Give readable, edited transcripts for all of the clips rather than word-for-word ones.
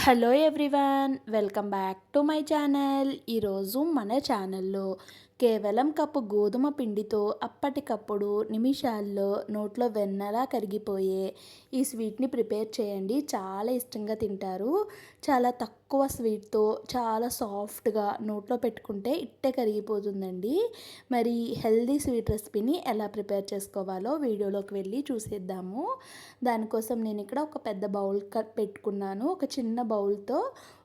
Hello everyone, welcome back to my channel. ఈరోజు మన ఛానల్లో కేవలం కప్పు గోధుమ పిండితో అప్పటికప్పుడు నిమిషాల్లో నోట్లో వెన్నలా కరిగిపోయే ఈ స్వీట్ని ప్రిపేర్ చేయండి. చాలా ఇష్టంగా తింటారు. చాలా తక్కువ స్వీట్తో చాలా సాఫ్ట్గా నోట్లో పెట్టుకుంటే ఇట్టే కరిగిపోతుందండి. మరి హెల్దీ స్వీట్ రెసిపీని ఎలా ప్రిపేర్ చేసుకోవాలో వీడియోలోకి వెళ్ళి చూసేద్దాము. దానికోసం నేను ఇక్కడ ఒక పెద్ద బౌల్ పెట్టుకున్నాను. ఒక చిన్న బౌల్తో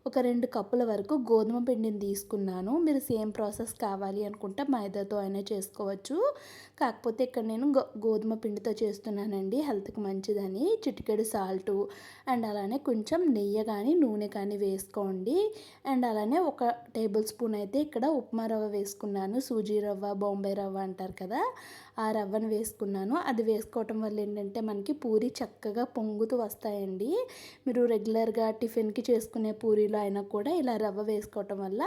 ఒక 2 కప్పుల వరకు గోధుమ పిండిని తీసుకున్నాను. మీరు సేమ్ ప్రాసెస్ కావాలి అనుకుంటే మైదాతో అయినా చేసుకోవచ్చు. కాకపోతే ఇక్కడ నేను గోధుమ పిండితో చేస్తున్నానండి, హెల్త్కి మంచిదని. చిటికెడు సాల్టు అండ్ అలానే కొంచెం నెయ్యి కానీ నూనె కానీ వేసుకోండి. అండ్ అలానే ఒక టేబుల్ స్పూన్ అయితే ఇక్కడ ఉప్మా రవ్వ వేసుకున్నాను. సూజీ రవ్వ, బాంబే రవ్వ అంటారు కదా, ఆ రవ్వను వేసుకున్నాను. అది వేసుకోవటం వల్ల ఏంటంటే మనకి పూరి చక్కగా పొంగుతూ వస్తాయండి. మీరు రెగ్యులర్గా టిఫిన్కి చేసుకునే పూరీలు అయినా కూడా ఇలా రవ్వ వేసుకోవటం వల్ల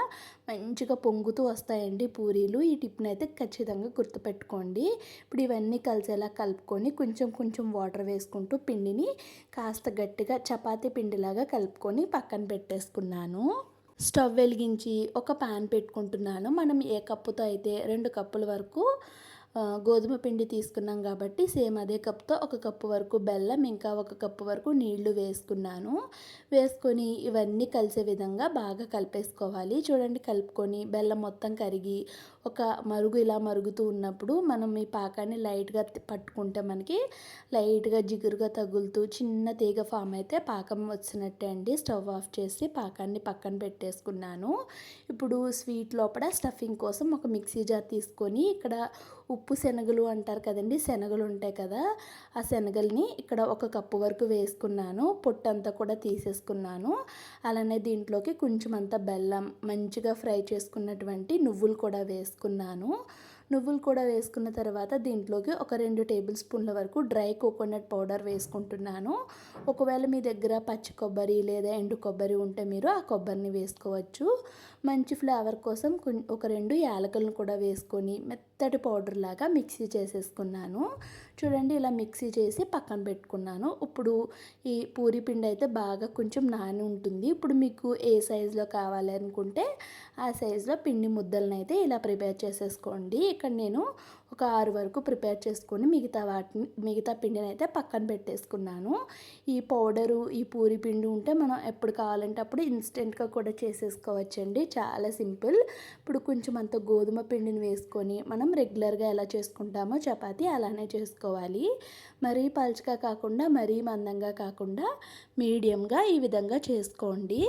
మంచిగా పొంగుతూ వస్తాయండి పూరీలు. ఈ టిప్ని అయితే ఖచ్చితంగా గుర్తుపెట్టుకోండి. ఇప్పుడు ఇవన్నీ కలిసేలా కలుపుకొని కొంచెం కొంచెం వాటర్ వేసుకుంటూ పిండిని కాస్త గట్టిగా చపాతీ పిండిలాగా కలుపుకొని పక్కన పెట్టేసుకున్నాను. స్టవ్ వెలిగించి ఒక పాన్ పెట్టుకుంటున్నాను. మనం ఏ కప్పుతో అయితే 2 కప్పుల వరకు గోధుమ పిండి తీసుకున్నాం కాబట్టి సేమ్ అదే కప్తో ఒక కప్పు వరకు బెల్లం, ఇంకా ఒక కప్పు వరకు నీళ్లు వేసుకున్నాను. వేసుకొని ఇవన్నీ కలిసే విధంగా బాగా కలిపేసుకోవాలి. చూడండి, కలుపుకొని బెల్లం మొత్తం కరిగి ఒక మరుగు ఇలా మరుగుతూ ఉన్నప్పుడు మనం ఈ పాకాన్ని లైట్గా పట్టుకుంటే మనకి లైట్గా జిగురుగా తగులుతూ చిన్న తీగ ఫామ్ అయితే పాకం వచ్చినట్టే అండి. స్టవ్ ఆఫ్ చేసి పాకాన్ని పక్కన పెట్టేసుకున్నాను. ఇప్పుడు స్వీట్ లోపల స్టఫింగ్ కోసం ఒక మిక్సీ జార్ తీసుకొని ఇక్కడ ఉప్పు శనగలు అంటారు కదండి, శనగలు ఉంటాయి కదా, ఆ శనగల్ని ఇక్కడ ఒక కప్పు వరకు వేసుకున్నాను. పొట్టంతా కూడా తీసేసుకున్నాను. అలానే దీంట్లోకి కొంచెం అంత బెల్లం, మంచిగా ఫ్రై చేసుకున్నటువంటి నువ్వులు కూడా వేసుకున్నాను. నువ్వులు కూడా వేసుకున్న తర్వాత దీంట్లోకి ఒక 2 టేబుల్ స్పూన్ల వరకు డ్రై కోకోనట్ పౌడర్ వేసుకుంటున్నాను. ఒకవేళ మీ దగ్గర పచ్చి కొబ్బరి లేదా ఎండు కొబ్బరి ఉంటే మీరు ఆ కొబ్బరిని వేసుకోవచ్చు. మంచి ఫ్లేవర్ కోసం ఒక 2 యాలకులను కూడా వేసుకొని మెత్తటి పౌడర్ లాగా మిక్సీ చేసేసుకున్నాను. చూడండి, ఇలా మిక్సీ చేసి పక్కన పెట్టుకున్నాను. ఇప్పుడు ఈ పూరి పిండి అయితే బాగా కొంచెం నాని ఉంటుంది. ఇప్పుడు మీకు ఏ సైజులో కావాలి అనుకుంటే ఆ సైజులో పిండి ముద్దలను అయితే ఇలా ప్రిపేర్ చేసేసుకోండి. ఇక్కడ నేను ఒక 6 వరకు ప్రిపేర్ చేసుకొని మిగతా పిండిని అయితే పక్కన పెట్టేసుకున్నాను. ఈ పౌడరు, ఈ పూరి పిండి ఉంటే మనం ఎప్పుడు కావాలంటే అప్పుడు ఇన్స్టెంట్గా కూడా చేసేసుకోవచ్చండి. చాలా సింపుల్. ఇప్పుడు కొంచెం అంత గోధుమ పిండిని వేసుకొని మనం రెగ్యులర్గా ఎలా చేసుకుంటామో చపాతీ అలానే చేసుకోవాలి. మరీ పలుచగా కాకుండా మరీ మందంగా కాకుండా మీడియంగా ఈ విధంగా చేసుకోండి.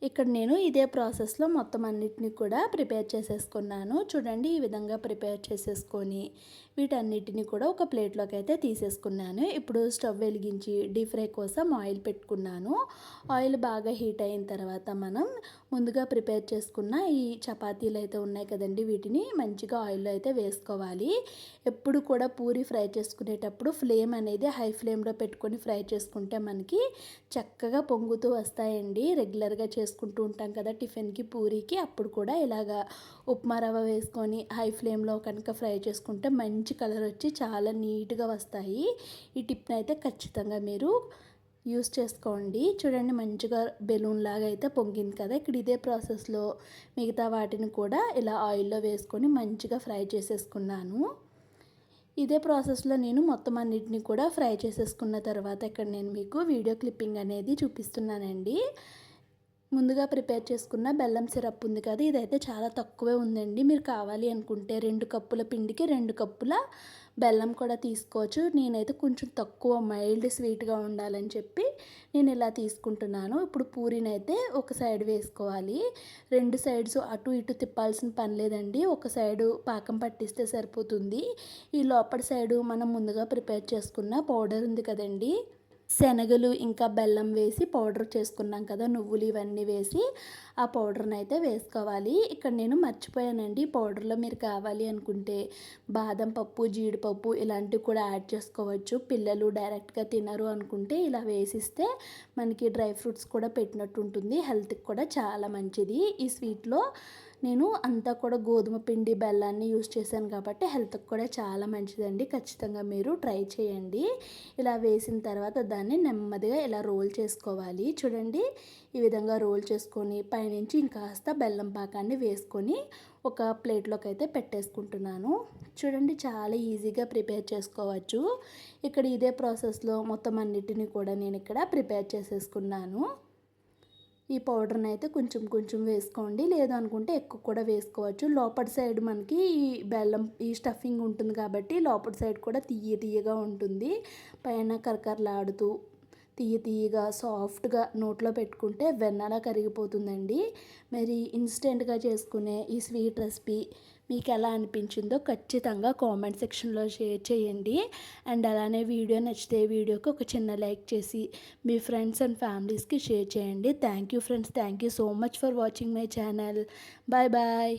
ఇక్కడ నేను ఇదే ప్రాసెస్లో మొత్తం అన్నిటిని కూడా ప్రిపేర్ చేసేసుకున్నాను. చూడండి, ఈ విధంగా ప్రిపేర్ చేసేసుకొని వీటన్నిటిని కూడా ఒక ప్లేట్లోకి అయితే తీసేసుకున్నాను. ఇప్పుడు స్టవ్ వెలిగించి డీప్ ఫ్రై కోసం ఆయిల్ పెట్టుకున్నాను. ఆయిల్ బాగా హీట్ అయిన తర్వాత మనం ముందుగా ప్రిపేర్ చేసుకున్న ఈ చపాతీలు అయితే ఉన్నాయి కదండి, వీటిని మంచిగా ఆయిల్లో అయితే వేసుకోవాలి. ఎప్పుడు కూడా పూరి ఫ్రై చేసుకునేటప్పుడు ఫ్లేమ్ అనేది హై ఫ్లేమ్లో పెట్టుకొని ఫ్రై చేసుకుంటే మనకి చక్కగా పొంగుతూ వస్తాయండి. రెగ్యులర్గా చేసుకుంటూ ఉంటాం కదా టిఫిన్కి, పూరీకి, అప్పుడు కూడా ఇలాగా ఉప్మా రవ్వ వేసుకొని హై ఫ్లేమ్లో కనుక ఫ్రై చేసుకుంటే మంచి కలర్ వచ్చి చాలా నీట్గా వస్తాయి. ఈ టిప్ని అయితే ఖచ్చితంగా మీరు యూస్ చేసుకోండి. చూడండి, మంచిగా బెలూన్ లాగా అయితే పొంగింది కదా. ఇక్కడ ఇదే ప్రాసెస్లో మిగతా వాటిని కూడా ఇలా ఆయిల్లో వేసుకొని మంచిగా ఫ్రై చేసేసుకున్నాను. ఇదే ప్రాసెస్లో నేను మొత్తం అన్నిటిని కూడా ఫ్రై చేసేసుకున్న తర్వాత ఇక్కడ నేను మీకు వీడియో క్లిప్పింగ్ అనేది చూపిస్తున్నానండి. ముందుగా ప్రిపేర్ చేసుకున్న బెల్లం సిరప్ ఉంది కదా, ఇదైతే చాలా తక్కువే ఉందండి. మీరు కావాలి అనుకుంటే 2 కప్పుల పిండికి 2 కప్పుల బెల్లం కూడా తీసుకోవచ్చు. నేనైతే కొంచెం తక్కువ మైల్డ్ స్వీట్గా ఉండాలని చెప్పి నేను ఇలా తీసుకుంటున్నాను. ఇప్పుడు పూరీని అయితే ఒక సైడ్ వేసుకోవాలి. 2 సైడ్స్ అటు ఇటు తిప్పాల్సిన పని లేదండి. ఒక సైడు పాకం పట్టిస్తే సరిపోతుంది. ఈ లోపల సైడు మనం ముందుగా ప్రిపేర్ చేసుకున్న పౌడర్ ఉంది కదండి, శనగలు ఇంకా బెల్లం వేసి పౌడర్ చేసుకున్నాం కదా, నువ్వులు ఇవన్నీ వేసి ఆ పౌడర్ని అయితే వేసుకోవాలి. ఇక్కడ నేను మర్చిపోయానండి, పౌడర్లో మీరు కావాలి అనుకుంటే బాదం పప్పు, జీడిపప్పు ఇలాంటివి కూడా యాడ్ చేసుకోవచ్చు. పిల్లలు డైరెక్ట్గా తినరు అనుకుంటే ఇలా వేసిస్తే మనకి డ్రై ఫ్రూట్స్ కూడా పెట్టినట్టు ఉంటుంది. హెల్త్కి కూడా చాలా మంచిది. ఈ స్వీట్లో నేను అంతా కూడా గోధుమ పిండి బెల్లాన్ని యూస్ చేశాను కాబట్టి హెల్త్కి కూడా చాలా మంచిదండి. ఖచ్చితంగా మీరు ట్రై చేయండి. ఇలా వేసిన తర్వాత దాన్ని నెమ్మదిగా ఇలా రోల్ చేసుకోవాలి. చూడండి, ఈ విధంగా రోల్ చేసుకొని పైనుంచి ఇంకాస్త బెల్లం పాకాన్ని వేసుకొని ఒక ప్లేట్లోకి అయితే పెట్టేసుకుంటున్నాను. చూడండి, చాలా ఈజీగా ప్రిపేర్ చేసుకోవచ్చు. ఇక్కడ ఇదే ప్రాసెస్లో మొత్తం అన్నిటిని కూడా నేను ఇక్కడ ప్రిపేర్ చేసేసుకున్నాను. ఈ పౌడర్ని అయితే కొంచెం కొంచెం వేసుకోండి, లేదు అనుకుంటే ఎక్కువ కూడా వేసుకోవచ్చు. లోపల సైడ్ మనకి ఈ బెల్లం ఈ స్టఫింగ్ ఉంటుంది కాబట్టి లోపల సైడ్ కూడా తీయగా ఉంటుంది. పైన కరకరలాడుతూ తీయగా సాఫ్ట్గా నోట్లో పెట్టుకుంటే వెన్నలా కరిగిపోతుందండి. మరి ఇన్స్టెంట్గా చేసుకునే ఈ స్వీట్ రెసిపీ మీకు ఎలా అనిపించిందో ఖచ్చితంగా కామెంట్ సెక్షన్లో షేర్ చేయండి. అండ్ అలానే వీడియో నచ్చితే వీడియోకి ఒక చిన్న లైక్ చేసి మీ ఫ్రెండ్స్ అండ్ ఫ్యామిలీస్కి షేర్ చేయండి. Thank you friends, thank you so much for watching my channel. Bye bye.